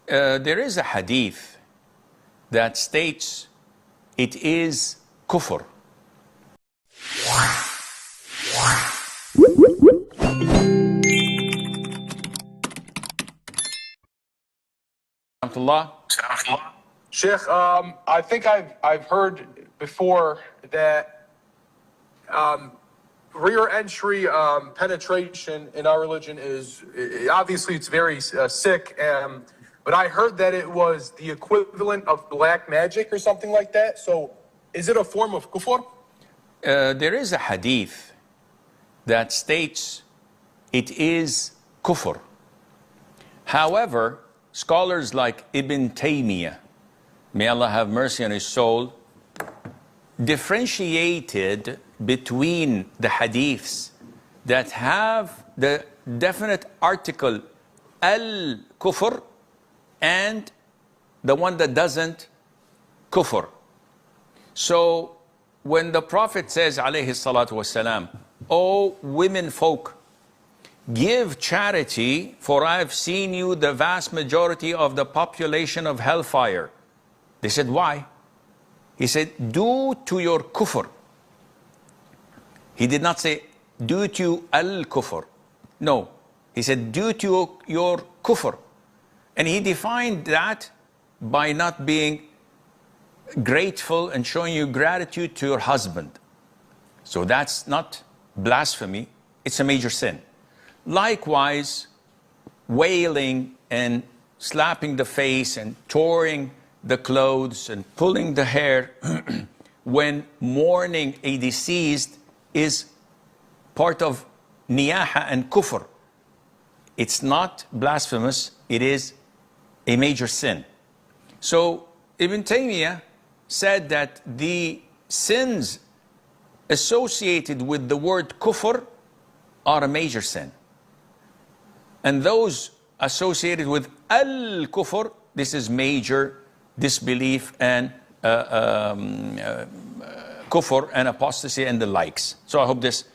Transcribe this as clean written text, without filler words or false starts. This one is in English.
There is a hadith that states it is kufr. Sheikh, I think I've heard before that rear entry penetration in our religion is obviously it's very sick, but I heard that it was the equivalent of black magic or something like that. So is it a form of kufr? There is a hadith that states it is kufr. However, scholars like Ibn Taymiyyah, may Allah have mercy on his soul, differentiated between the hadiths that have the definite article al-kufr and the one that doesn't, kufr. So when the Prophet says, alayhi salatu wasalam, "O women folk, give charity, for I have seen you the vast majority of the population of hellfire." They said, why? He said, due to your kufr. He did not say, due to al-kufr. No, he said, due to your kufr. And he defined that by not being grateful and showing you gratitude to your husband. So that's not blasphemy, it's a major sin. Likewise, wailing and slapping the face and tearing the clothes and pulling the hair when mourning a deceased is part of niyaha and kufr. It's not blasphemous, it is a major sin. So Ibn Taymiyyah said that the sins associated with the word kufr are a major sin. And those associated with al-kufr, this is major disbelief and kufr and apostasy and the likes. So I hope this